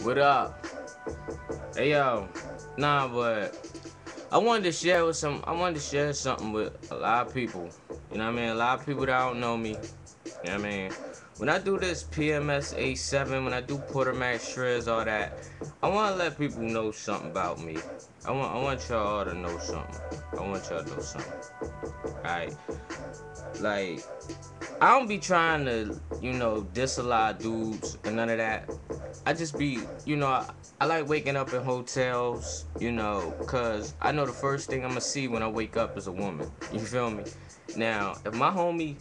What up? Hey yo, nah, but I wanted to share something with a lot of people. You know what I mean? A lot of people that don't know me. You know what I mean? When I do this PMS87, when I do Portermac shreds, all that, I want to let people know something about me. I want y'all to know something. I want y'all to know something. Alright? Like, I don't be trying to, diss a lot of dudes and none of that. I just be, I like waking up in hotels, cause I know the first thing I'm gonna see when I wake up is a woman. You feel me? Now, if my homie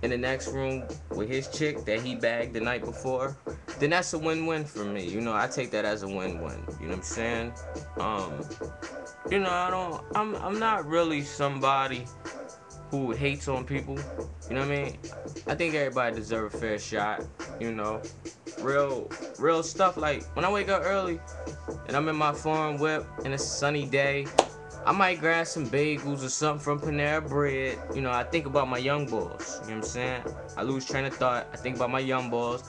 in the next room with his chick that he bagged the night before, then that's a win-win for me. I take that as a win-win. You know what I'm saying? Um, I'm not really somebody who hates on people. You know what I mean? I think everybody deserves a fair shot. You know, real, real stuff. Like when I wake up early and I'm in my foreign whip and it's a sunny day, I might grab some bagels or something from Panera Bread. I think about my young boys. You know what I'm saying? I lose train of thought. I think about my young boys.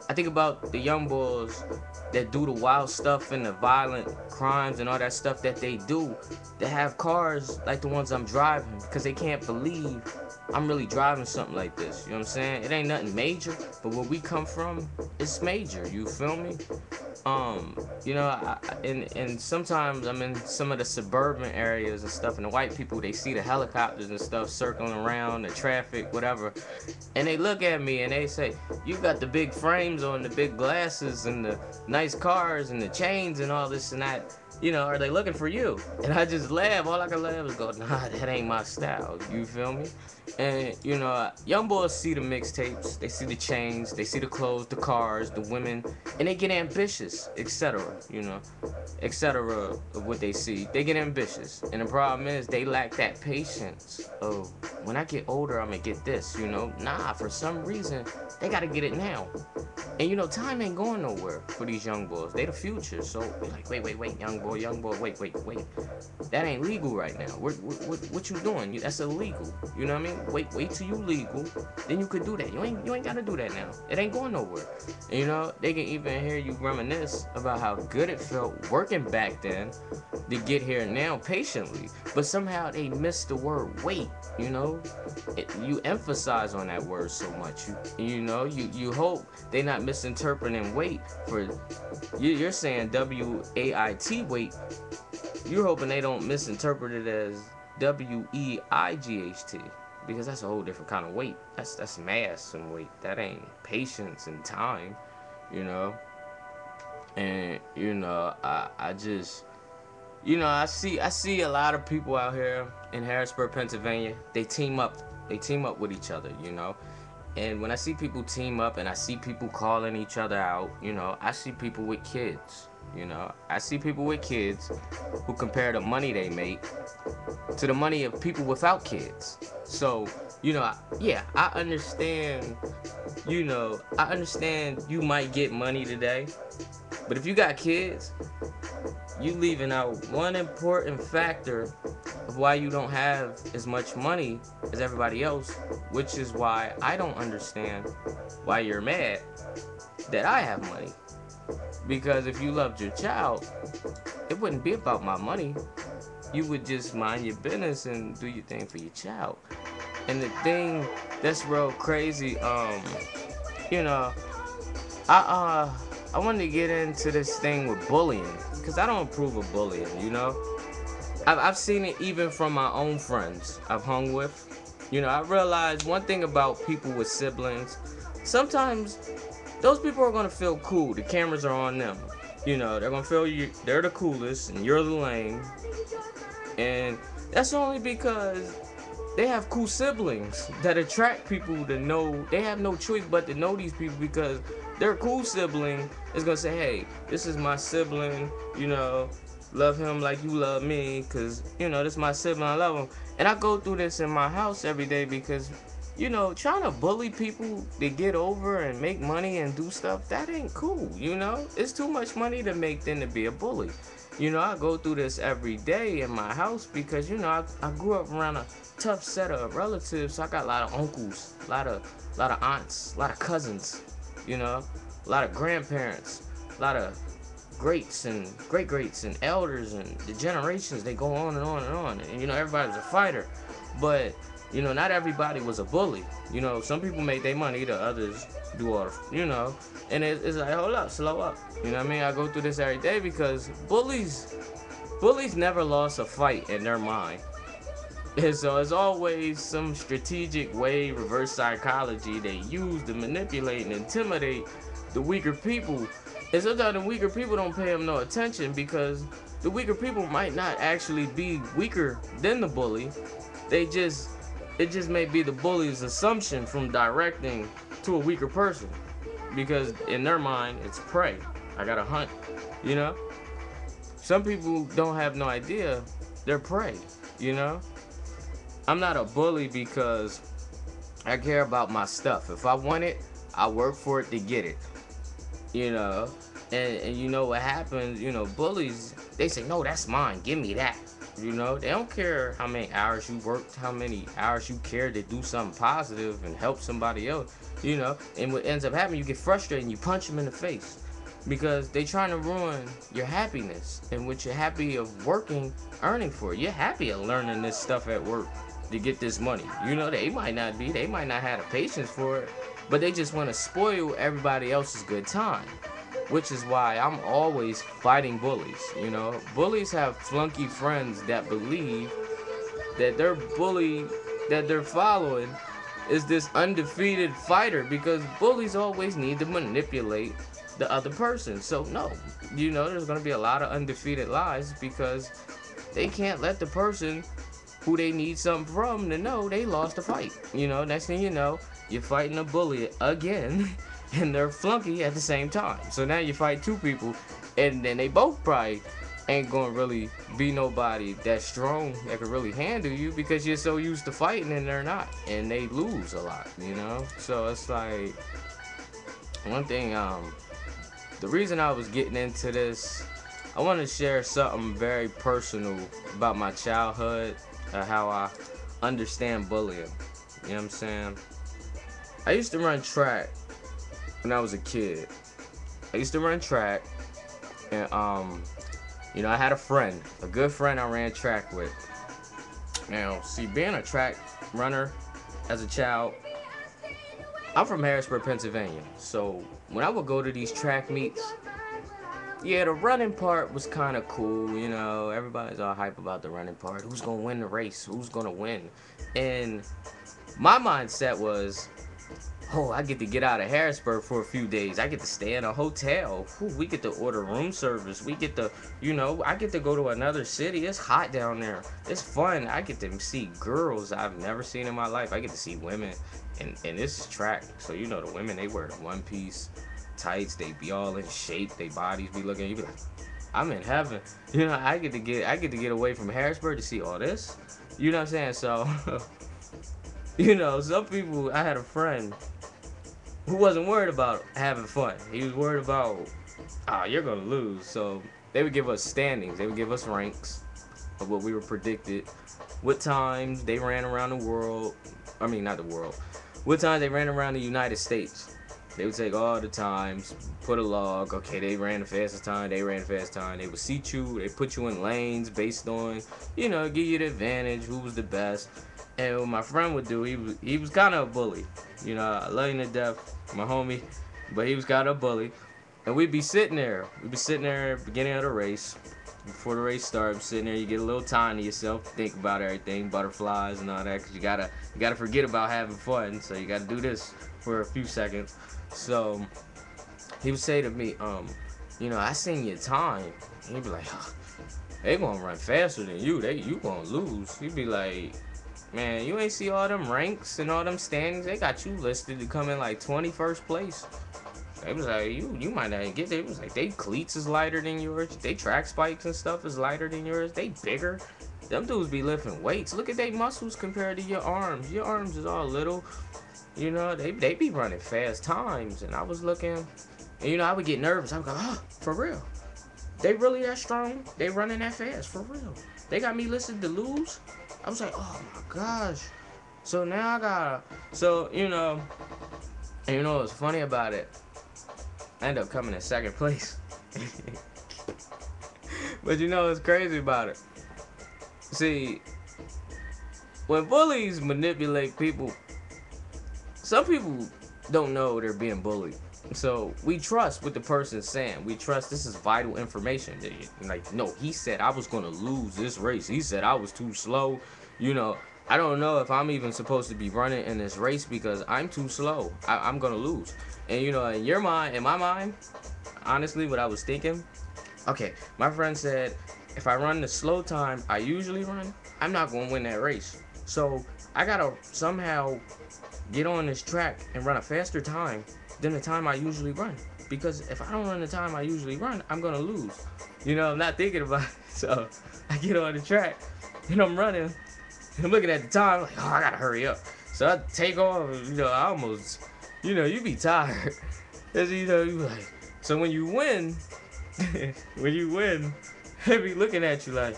I think about the young boys that do the wild stuff and the violent crimes and all that stuff that they do, that have cars like the ones I'm driving, because they can't believe I'm really driving something like this. You know what I'm saying? It ain't nothing major, but where we come from, it's major. You feel me? And sometimes I'm in some of the suburban areas and stuff, and the white people, they see the helicopters and stuff circling around, the traffic, whatever, and they look at me and they say, "You got the big frames on, the big glasses, and the nice cars, and the chains, and all this and that. Are they looking for you?" And I just laugh. All I can laugh is go, "Nah, that ain't my style." You feel me? And young boys see the mixtapes, they see the chains, they see the clothes, the cars, the women, and they get ambitious, etc. Etc. Of what they see. They get ambitious, and the problem is they lack that patience of, when I get older, I'm gonna get this. Nah, for some reason they gotta get it now. And time ain't going nowhere for these young boys. They the future. So they're like, wait, young boy, wait. That ain't legal right now. What you doing? That's illegal. You know what I mean? Wait till you legal, then you could do that. You ain't gotta do that now. It ain't going nowhere. And they can even hear you reminisce about how good it felt working back then to get here now patiently. But somehow they miss the word wait. You emphasize on that word so much. You hope they not misinterpreting wait for you're saying WAIT wait. You're hoping they don't misinterpret it as WEIGHT, because that's a whole different kind of weight. That's mass and weight. That ain't patience and time, you know. And I just I see a lot of people out here in Harrisburg, Pennsylvania. They team up with each other. And when I see people team up and I see people calling each other out, I see people with kids. I see people with kids who compare the money they make to the money of people without kids. So, I understand, I understand you might get money today, but if you got kids, you leaving out one important factor of why you don't have as much money as everybody else, which is why I don't understand why you're mad that I have money. Because if you loved your child, it wouldn't be about my money. You would just mind your business and do your thing for your child. And the thing that's real crazy, I wanted to get into this thing with bullying, because I don't approve of bullying. I've seen it even from my own friends I've hung with. I realized one thing about people with siblings. Sometimes those people are gonna feel cool. The cameras are on them. They're gonna feel they're the coolest and you're the lame. And that's only because they have cool siblings that attract people to know. They have no choice but to know these people, because their cool sibling is gonna say, "Hey, this is my sibling, love him like you love me, because this is my sibling, I love him." And I go through this in my house every day, because trying to bully people to get over and make money and do stuff, that ain't cool. It's too much money to make than to be a bully. I go through this every day in my house, because I grew up around a tough set of relatives. So I got a lot of uncles, a lot of aunts, a lot of cousins, a lot of grandparents, a lot of greats and great greats and elders and the generations, they go on and on and on. And everybody was a fighter. But, not everybody was a bully. Some people made their money, the others do all the, and it's like, hold up, slow up. You know what I mean? I go through this every day because bullies never lost a fight in their mind. And so it's always some strategic way, reverse psychology they use to manipulate and intimidate the weaker people. And sometimes the weaker people don't pay them no attention because the weaker people might not actually be weaker than the bully. It just may be the bully's assumption from directing to a weaker person. Because in their mind, it's prey. I gotta hunt, Some people don't have no idea they're prey, I'm not a bully because I care about my stuff. If I want it, I work for it to get it, And you know what happens, bullies, they say, no, that's mine, give me that. They don't care how many hours you worked, how many hours you care to do something positive and help somebody else, And what ends up happening, you get frustrated and you punch them in the face because they trying to ruin your happiness and what you're happy of working, earning for. You're happy of learning this stuff at work to get this money. They might not have the patience for it, but they just want to spoil everybody else's good time. Which is why I'm always fighting bullies. Bullies have flunky friends that believe that their bully that they're following is this undefeated fighter because bullies always need to manipulate the other person. So no, there's going to be a lot of undefeated lies because they can't let the person who they need something from to know they lost the fight. Next thing you know, you're fighting a bully again. And they're flunky at the same time. So now you fight two people, and then they both probably ain't gonna really be nobody that strong that can really handle you because you're so used to fighting and they're not. And they lose a lot, So it's like, one thing, the reason I was getting into this, I want to share something very personal about my childhood, how I understand bullying. You know what I'm saying? I used to run track when I was a kid. I used to run track, and I had a good friend I ran track with. Now, see, being a track runner as a child, I'm from Harrisburg, Pennsylvania. So when I would go to these track meets, the running part was kind of cool. Everybody's all hype about the running part. Who's gonna win the race? Who's gonna win? And my mindset was, I get to get out of Harrisburg for a few days. I get to stay in a hotel. We get to order room service. We get to, I get to go to another city. It's hot down there. It's fun. I get to see girls I've never seen in my life. I get to see women. And this is track. So, the women, they wear the one-piece tights. They be all in shape. Their bodies be looking. You be like, I'm in heaven. I get to get away from Harrisburg to see all this. You know what I'm saying? So, some people, I had a friend who wasn't worried about having fun. He was worried about, you're going to lose. So they would give us standings. They would give us ranks of what we were predicted, what times they ran around the world. I mean, not the world. What times they ran around the United States. They would take all the times, put a log. Okay, they ran the fastest time. They ran the fastest time. They would seat you. They put you in lanes based on, give you the advantage, who was the best. And what my friend would do, he was kind of a bully. I love him to death, my homie, but he was kind of a bully. And we'd be sitting there. At the beginning of the race. Before the race starts, sitting there, you get a little time to yourself, think about everything, butterflies and all that, because you gotta forget about having fun. So you gotta do this for a few seconds. So he would say to me, I seen your time. And he'd be like, they gonna run faster than you. You gonna lose. He'd be like, man, you ain't see all them ranks and all them standings. They got you listed to come in like 21st place. They was like, you might not get there. It was like, they cleats is lighter than yours. They track spikes and stuff is lighter than yours. They bigger. Them dudes be lifting weights. Look at their muscles compared to your arms. Your arms is all little. They be running fast times. And I was looking, and I would get nervous. I would go, for real? They really that strong? They running that fast? For real? They got me listed to lose? I was like, oh my gosh. So now I gotta, and what's funny about it? I ended up coming in second place. But you know what's crazy about it? See, when bullies manipulate people, some people don't know they're being bullied. So we trust what the person's saying. We trust this is vital information. Like, no, he said I was gonna lose this race. He said I was too slow. You know, I don't know if I'm even supposed to be running in this race because I'm too slow. I'm gonna lose. And you know, in your mind, in my mind, honestly, what I was thinking, okay, my friend said if I run the slow time I usually run, I'm not gonna win that race. So I gotta somehow get on this track and run a faster time than the time I usually run. Because if I don't run the time I usually run, I'm gonna lose. You know, I'm not thinking about it. So I get on the track and I'm running. And I'm looking at the time, like, oh, I gotta hurry up. So I take off, you know, I almost, you know, you be tired. Cause you know, you like, so when you win, they be looking at you like,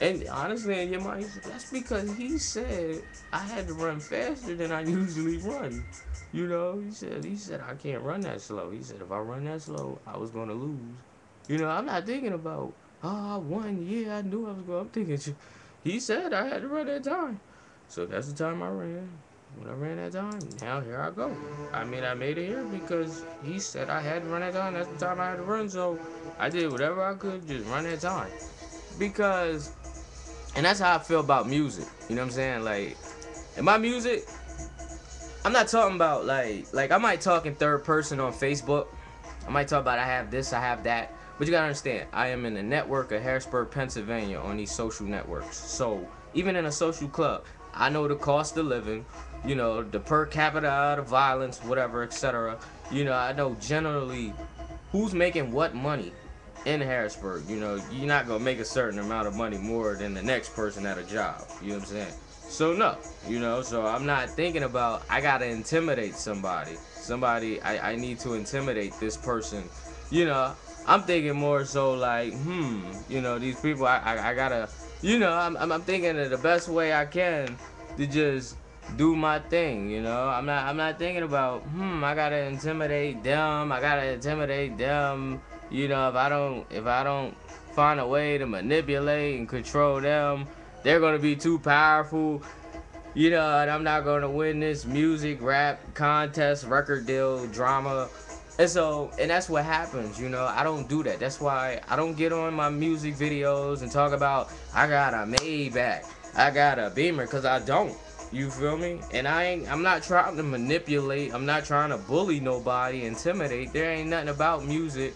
and honestly, in your mind, that's because he said I had to run faster than I usually run. You know, he said I can't run that slow. He said if I run that slow, I was gonna lose. You know, I'm not thinking about, oh, I won. Yeah, I knew I was going. I'm thinking, he said I had to run that time, so that's the time I ran. When I ran that time, now here I go. I mean, I made it here because he said I had to run that time. That's the time I had to run, so I did whatever I could, just run that time. Because, and that's how I feel about music. You know what I'm saying? Like, in my music, I'm not talking about like I might talk in third person on Facebook. I might talk about I have this, I have that. But you gotta understand, I am in a network of Harrisburg, Pennsylvania on these social networks. So even in a social club, I know the cost of living, you know, the per capita, the violence, whatever, etc. You know, I know generally who's making what money in Harrisburg. You know, you're not gonna make a certain amount of money more than the next person at a job. You know what I'm saying? So no, you know, so I'm not thinking about I gotta intimidate somebody. I need to intimidate this person. You know, I'm thinking more so like, you know, these people I gotta, you know, I'm thinking of the best way I can to just do my thing. You know, I'm not thinking about I gotta intimidate them. I gotta intimidate them. You know, if I don't find a way to manipulate and control them, they're gonna be too powerful. You know, and I'm not gonna win this music, rap, contest, record deal, drama. And so, and that's what happens, you know. I don't do that. That's why I don't get on my music videos and talk about I got a Maybach, I got a Beamer, cause I don't. You feel me? And I'm not trying to manipulate. I'm not trying to bully nobody, intimidate. There ain't nothing about music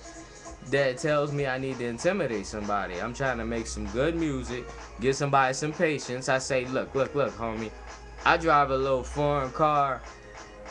that tells me I need to intimidate somebody. I'm trying to make some good music, give somebody some patience. I say, look, homie. I drive a little foreign car,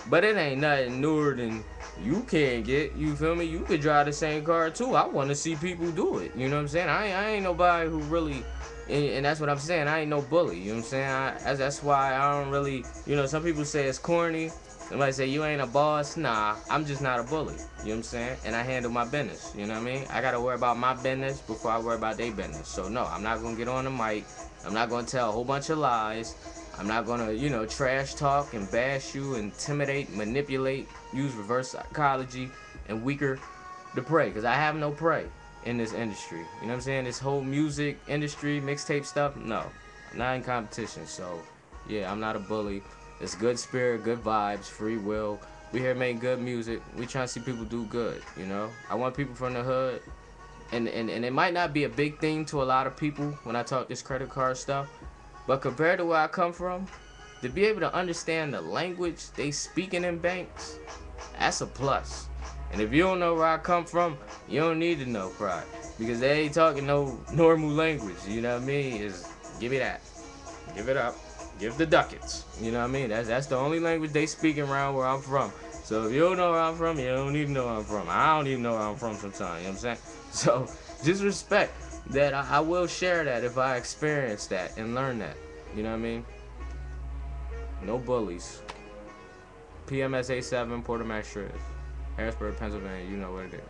but it ain't nothing newer than you can't get. You feel me? You could drive the same car too. I want to see people do it. You know what I'm saying? I ain't nobody who really, and that's what I'm saying. I ain't no bully. You know what I'm saying? That's why I don't really, you know, some people say it's corny. Somebody say you ain't a boss. Nah, I'm just not a bully. You know what I'm saying? And I handle my business. You know what I mean? I gotta worry about my business before I worry about their business. So no, I'm not gonna get on the mic. I'm not gonna tell a whole bunch of lies. I'm not gonna, you know, trash talk and bash you, intimidate, manipulate, use reverse psychology and weaker the prey. Cause I have no prey in this industry. You know what I'm saying? This whole music industry, mixtape stuff. No, I'm not in competition. So yeah, I'm not a bully. It's good spirit, good vibes, free will. We here making good music. We trying to see people do good, you know? I want people from the hood. And it might not be a big thing to a lot of people when I talk this credit card stuff. But compared to where I come from, to be able to understand the language they speaking in banks, that's a plus. And if you don't know where I come from, you don't need to know pride. Because they ain't talking no normal language, you know what I mean? Is give me that. Give it up. Give the ducats. You know what I mean? That's the only language they speak around where I'm from. So if you don't know where I'm from, you don't need to know where I'm from. I don't even know where I'm from sometimes. You know what I'm saying? So just respect that I will share that if I experience that and learn that. You know what I mean? No bullies. PMS87, Porter Max Harrisburg, Pennsylvania. You know what it is.